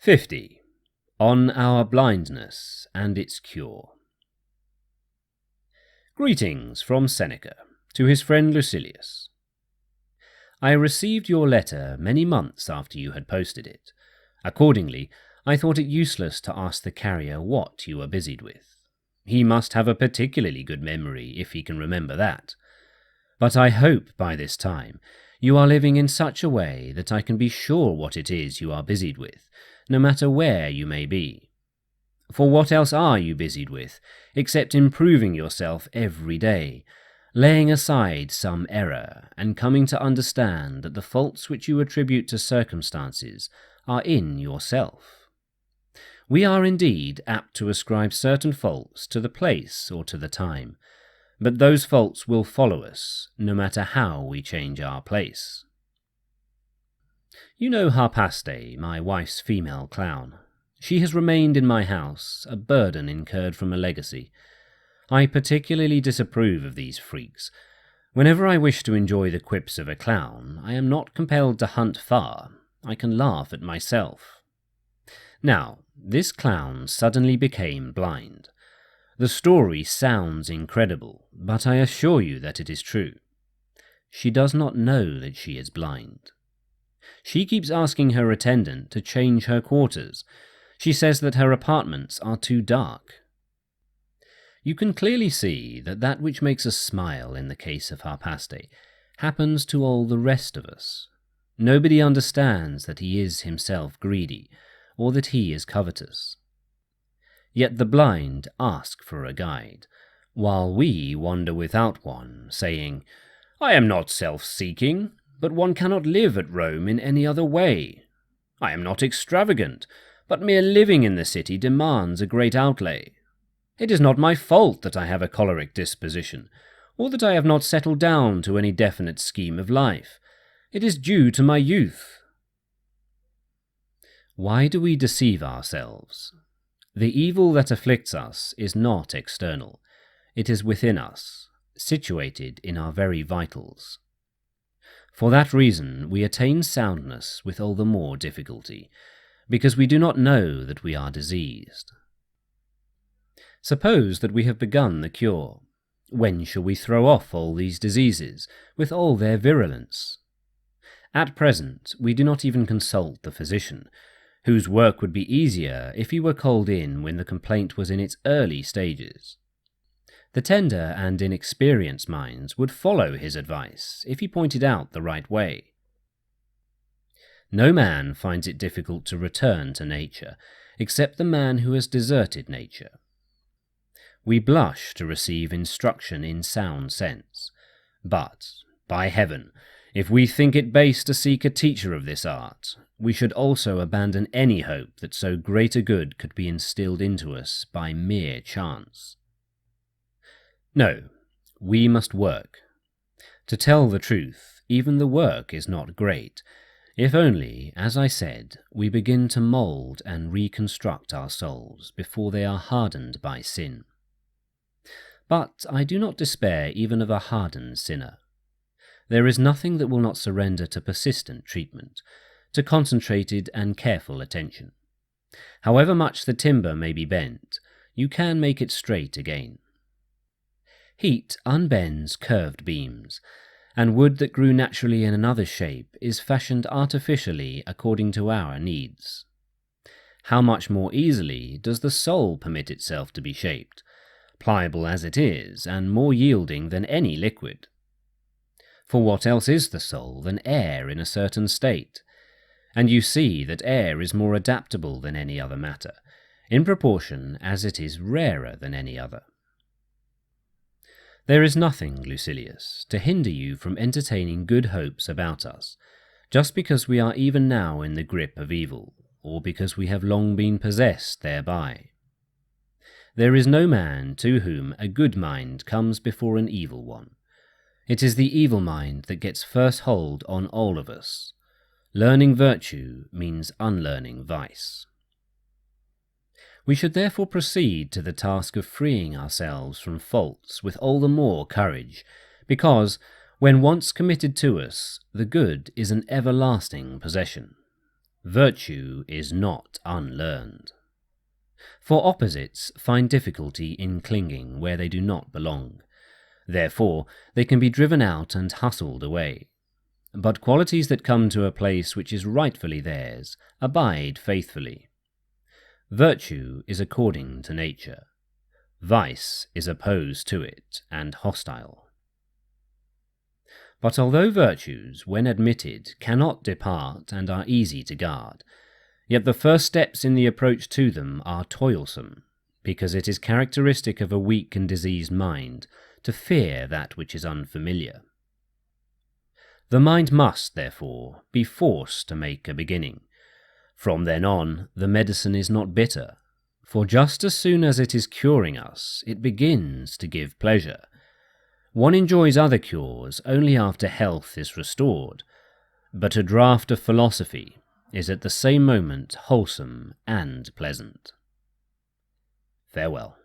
50. On our blindness and its cure. Greetings from Seneca to his friend Lucilius. I received your letter many months after you had posted it. Accordingly, I thought it useless to ask the carrier what you were busied with. He must have a particularly good memory if he can remember that. But I hope by this time you are living in such a way that I can be sure what it is you are busied with, no matter where you may be. For what else are you busied with, except improving yourself every day, laying aside some error, and coming to understand that the faults which you attribute to circumstances are in yourself? We are indeed apt to ascribe certain faults to the place or to the time, but those faults will follow us, no matter how we change our place. You know Harpaste, my wife's female clown. She has remained in my house, a burden incurred from a legacy. I particularly disapprove of these freaks. Whenever I wish to enjoy the quips of a clown, I am not compelled to hunt far. I can laugh at myself. Now, this clown suddenly became blind. The story sounds incredible, but I assure you that it is true. She does not know that she is blind. She keeps asking her attendant to change her quarters. She says that her apartments are too dark. You can clearly see that that which makes us smile in the case of Harpaste happens to all the rest of us. Nobody understands that he is himself greedy, or that he is covetous. Yet the blind ask for a guide, while we wander without one, saying, "I am not self-seeking, but one cannot live at Rome in any other way. I am not extravagant, but mere living in the city demands a great outlay. It is not my fault that I have a choleric disposition, or that I have not settled down to any definite scheme of life. It is due to my youth." Why do we deceive ourselves? The evil that afflicts us is not external. It is within us, situated in our very vitals. For that reason we attain soundness with all the more difficulty, because we do not know that we are diseased. Suppose that we have begun the cure. When shall we throw off all these diseases, with all their virulence? At present we do not even consult the physician, whose work would be easier if he were called in when the complaint was in its early stages. The tender and inexperienced minds would follow his advice if he pointed out the right way. No man finds it difficult to return to nature, except the man who has deserted nature. We blush to receive instruction in sound sense, but, by heaven, if we think it base to seek a teacher of this art, we should also abandon any hope that so great a good could be instilled into us by mere chance. No, we must work. To tell the truth, even the work is not great, if only, as I said, we begin to mould and reconstruct our souls before they are hardened by sin. But I do not despair even of a hardened sinner. There is nothing that will not surrender to persistent treatment, to concentrated and careful attention. However much the timber may be bent, you can make it straight again. Heat unbends curved beams, and wood that grew naturally in another shape is fashioned artificially according to our needs. How much more easily does the soul permit itself to be shaped, pliable as it is, and more yielding than any liquid? For what else is the soul than air in a certain state? And you see that air is more adaptable than any other matter, in proportion as it is rarer than any other. There is nothing, Lucilius, to hinder you from entertaining good hopes about us, just because we are even now in the grip of evil, or because we have long been possessed thereby. There is no man to whom a good mind comes before an evil one. It is the evil mind that gets first hold on all of us. Learning virtue means unlearning vice. We should therefore proceed to the task of freeing ourselves from faults with all the more courage, because, when once committed to us, the good is an everlasting possession. Virtue is not unlearned. For opposites find difficulty in clinging where they do not belong. Therefore, they can be driven out and hustled away. But qualities that come to a place which is rightfully theirs abide faithfully. Virtue is according to nature. Vice is opposed to it and hostile. But although virtues, when admitted, cannot depart and are easy to guard, yet the first steps in the approach to them are toilsome, because it is characteristic of a weak and diseased mind to fear that which is unfamiliar. The mind must, therefore, be forced to make a beginning. From then on, the medicine is not bitter, for just as soon as it is curing us, it begins to give pleasure. One enjoys other cures only after health is restored, but a draught of philosophy is at the same moment wholesome and pleasant. Farewell.